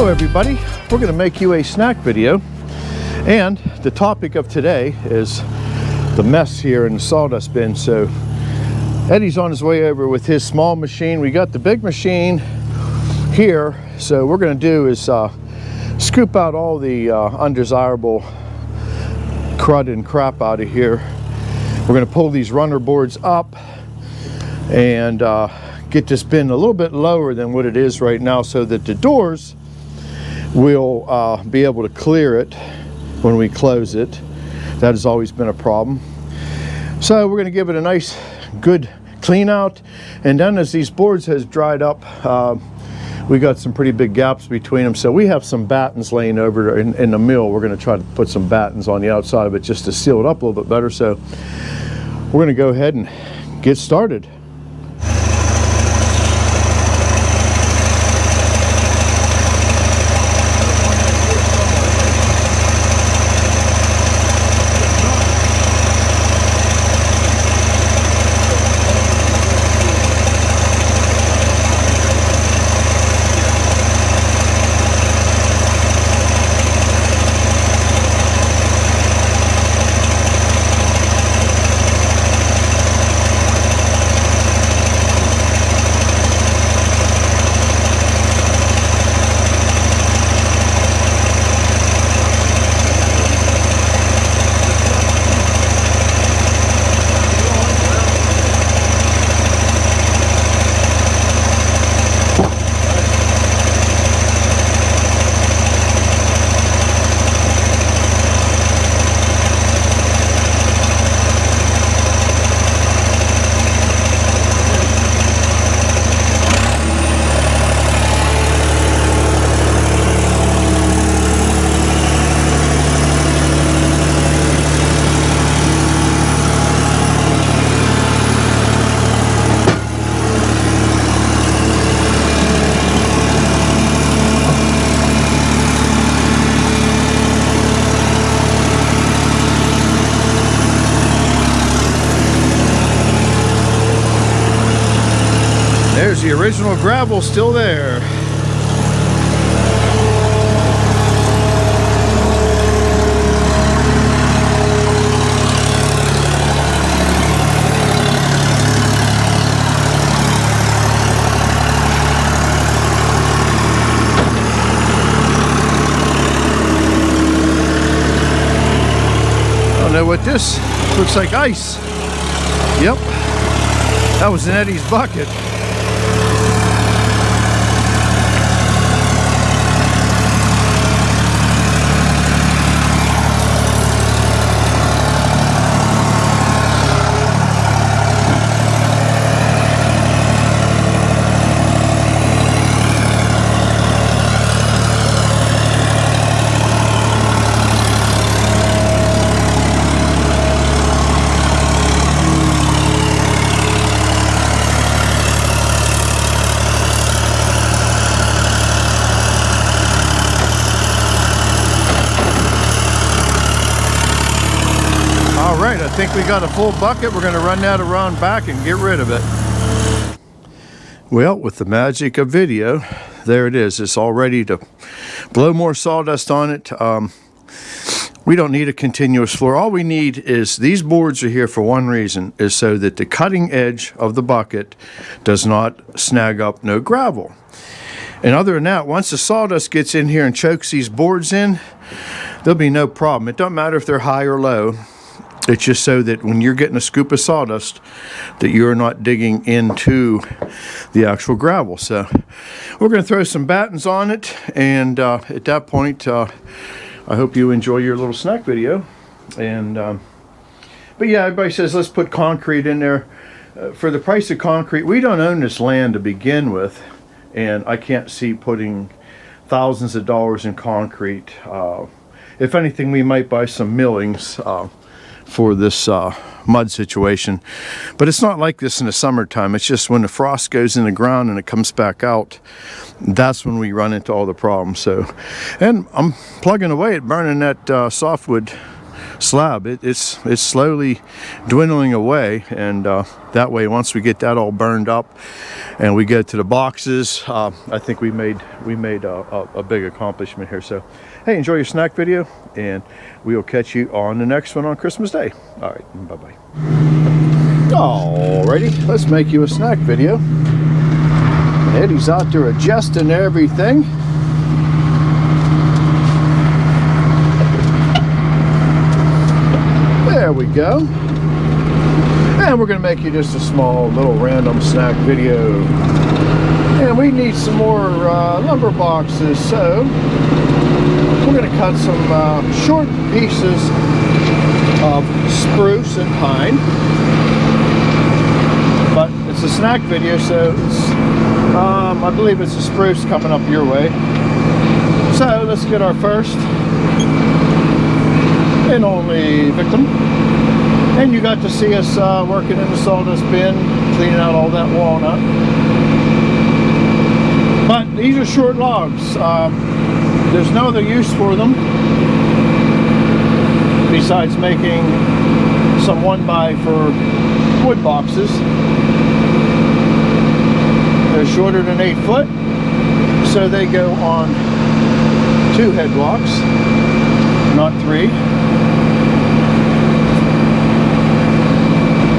Hello everybody, we're going to make you a snack video, and the topic of today is the mess here in the sawdust bin. So Eddie's on his way over with his small machine. We got the big machine here, so what we're going to do is scoop out all the undesirable crud and crap out of here. We're going to pull these runner boards up and get this bin a little bit lower than what it is right now, so that the doors will be able to clear it when we close it. That has always been a problem. So we're going to give it a nice good clean out, and then as these boards has dried up, we got some pretty big gaps between them, so we have some battens laying over in the mill. We're going to try to put some battens on the outside of it just to seal it up a little bit better. So we're going to go ahead and get started. There's the original gravel still there. I don't know what this looks like. Ice. Yep, that was in Eddie's bucket. I think we got a full bucket. We're going to run that around back and get rid of it. Well, with the magic of video, there it is. It's all ready to blow more sawdust on it. We don't need a continuous floor. All we need is, these boards are here for one reason, is so that the cutting edge of the bucket does not snag up no gravel. And other than that, once the sawdust gets in here and chokes these boards in, there'll be no problem. It don't matter if they're high or low. It's just so that when you're getting a scoop of sawdust, that you're not digging into the actual gravel. So we're going to throw some battens on it, and at that point, I hope you enjoy your little snack video. And but yeah, everybody says let's put concrete in there. For the price of concrete, we don't own this land to begin with, and I can't see putting thousands of dollars in concrete. If anything, we might buy some millings for this mud situation, but it's not like this in the summertime. It's just when the frost goes in the ground and it comes back out, that's when we run into all the problems. So, and I'm plugging away at burning that softwood slab. It's slowly dwindling away, and that way, once we get that all burned up and we get to the boxes, I think we made a big accomplishment here. So hey, enjoy your snack video, and we will catch you on the next one on Christmas Day. All right, bye-bye. Alrighty, let's make you a snack video. Eddie's out there adjusting everything. There we go. And we're going to make you just a small little random snack video. And we need some more lumber boxes, so we're going to cut some short pieces of spruce and pine. But it's a snack video, so it's, I believe it's a spruce coming up your way. So let's get our first and only victim. And you got to see us working in the sawdust bin, cleaning out all that walnut. But these are short logs. There's no other use for them besides making some 1x for wood boxes. They're shorter than 8 foot, so they go on 2 head blocks, not 3.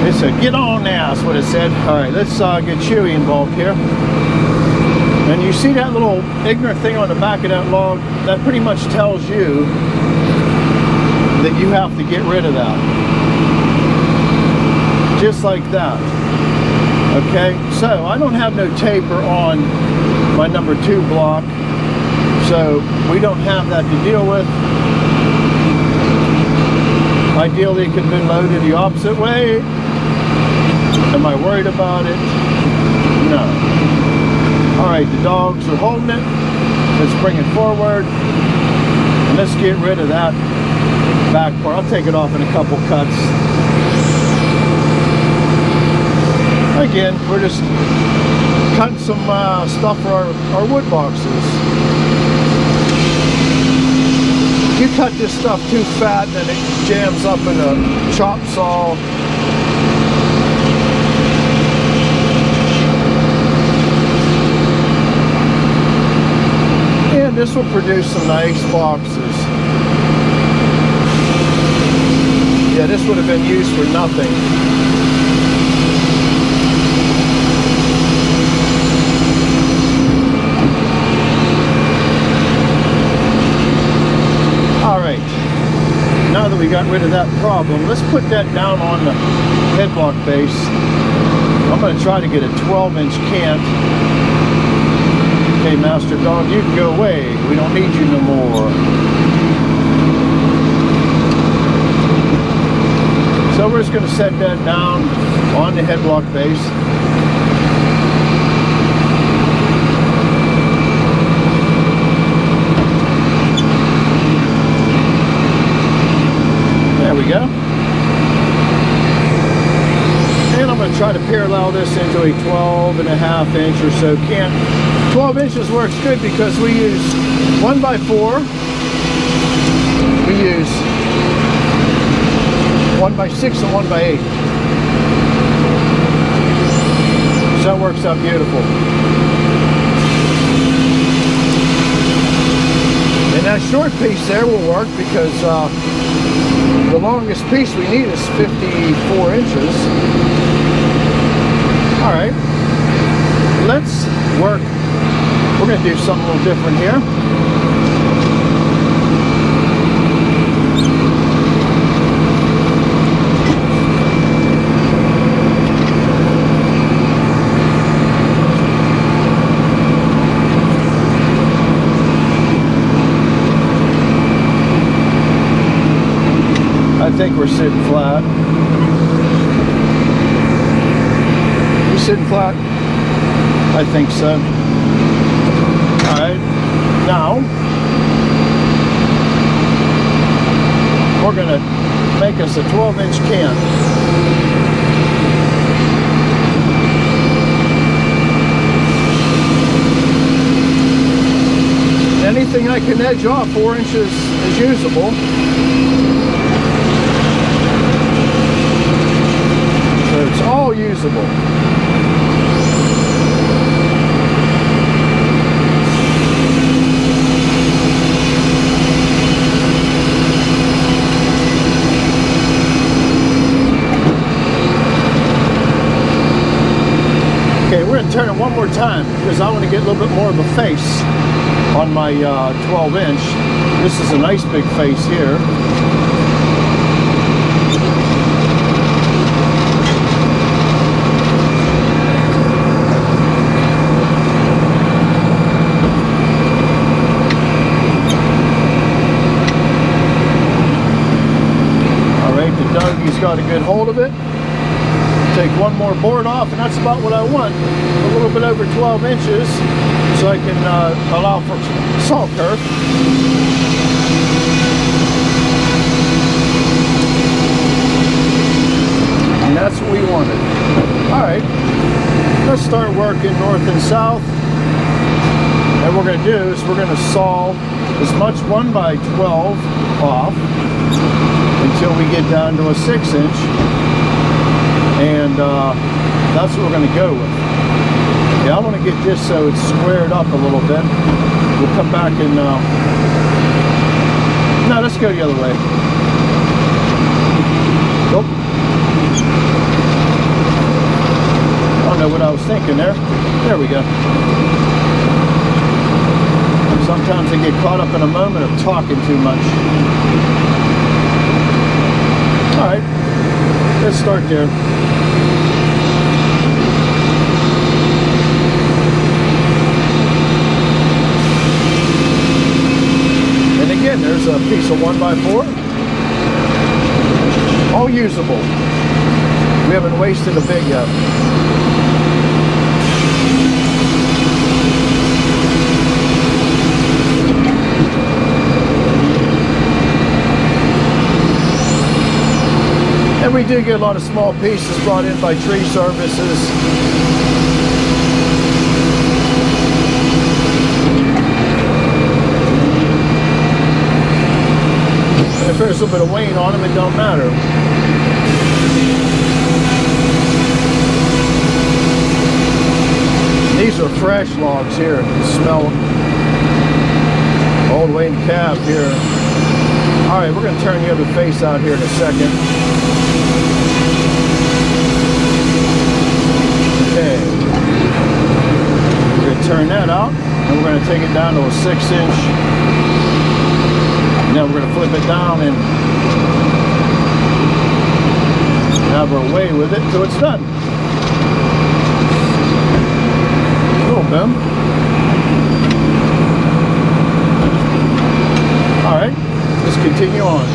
It said, get on now, that's what it said. All right, let's get Chewy involved here. And you see that little ignorant thing on the back of that log? That pretty much tells you that you have to get rid of that. Just like that. Okay, so I don't have no taper on my number 2 block, so we don't have that to deal with. Ideally, it could have been loaded the opposite way. Am I worried about it? No. Alright, the dogs are holding it. Let's bring it forward. And let's get rid of that back part. I'll take it off in a couple cuts. Again, we're just cutting some stuff for our wood boxes. If you cut this stuff too fat, then it jams up in a chop saw. And this will produce some nice boxes. Yeah, this would have been used for nothing. Alright, now that we got rid of that problem, let's put that down on the headlock base. I'm going to try to get a 12-inch cant. Okay, Master Dog, you can go away. We don't need you no more. So we're just going to set that down on the headlock base. There we go. And I'm going to try to parallel this into a 12.5 inch or so cant. 12 inches works good because we use 1x4. We use 1x6 and 1x8. So that works out beautiful. And that short piece there will work because the longest piece we need is 54 inches. Alright, let's work. We're going to do something a little different here. I think we're sitting flat. You sitting flat? I think so. Alright, now we're going to make us a 12-inch can. Anything I can edge off 4 inches is usable. usable. Okay, we're going to turn it one more time because I want to get a little bit more of a face on my 12-inch. This is a nice big face here. All right, the Dougie's got a good hold of it. Take one more board off, and that's about what I want. A little bit over 12 inches, so I can allow for salt kerf. And that's what we wanted. All right, let's start working north and south. And what we're going to do is we're going to saw as much 1x12 off until we get down to a 6-inch. And that's what we're going to go with. Yeah, I want to get this so it's squared up a little bit. We'll come back and... No, let's go the other way. Nope. I don't know what I was thinking there. There we go. Sometimes I get caught up in a moment of talking too much. All right, let's start there. Again, there's a piece of 1x4, all usable. We haven't wasted a bit yet. And we do get a lot of small pieces brought in by tree services. If there's a little bit of weight on them, it don't matter. These are fresh logs here. You smell them all the way in the cab here. All right, we're going to turn the other face out here in a second. Okay. We're going to turn that out, and we're going to take it down to a 6-inch. Now we're going to flip it down and have our way with it till it's done. Cool, boom. All right, let's continue on.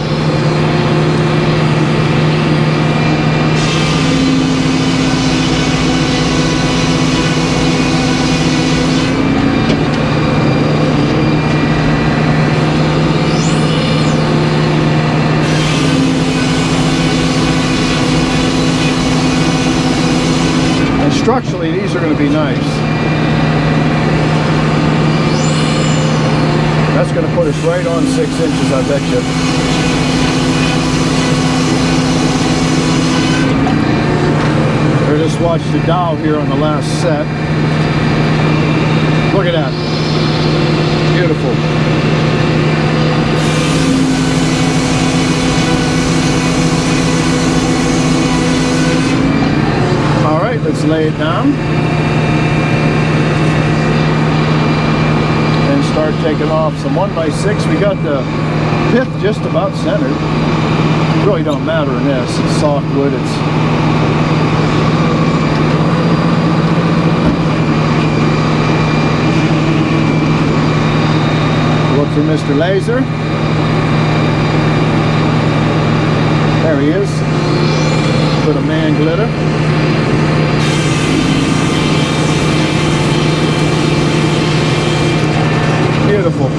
Structurally, these are going to be nice. That's going to put us right on 6 inches, I bet you. Or just watch the dial here on the last set. Look at that. Beautiful. All right, let's lay it down and start taking off some 1x6. We got the pith just about centered. It really don't matter in this. It's softwood. It's look for Mr. Laser. There he is. Put a man glitter. Beautiful.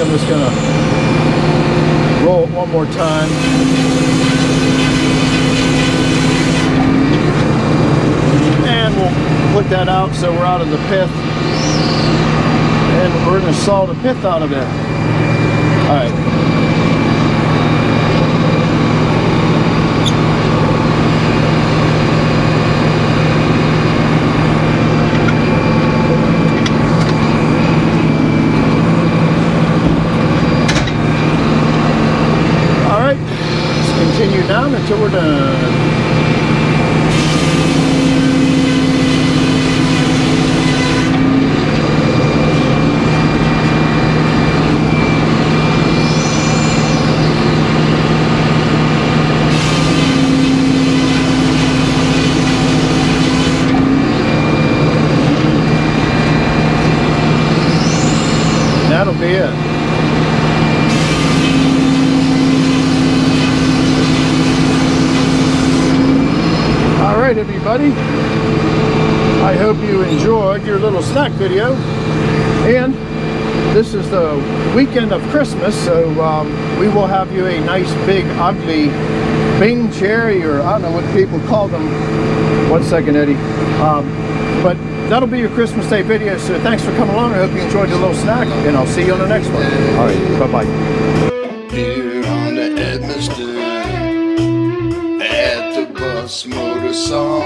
I'm just gonna roll it one more time. And we'll put that out so we're out of the pith. And we're gonna saw the pith out of there. All right. Continue down until we're done. That'll be it. Alright everybody, I hope you enjoyed your little snack video, and this is the weekend of Christmas, so we will have you a nice big ugly Bing cherry, or I don't know what people call them. One second, Eddie. But that'll be your Christmas Day video, so thanks for coming along. I hope you enjoyed your little snack, and I'll see you on the next one. Alright, bye-bye. Here on the Edmonton at the bus motor song.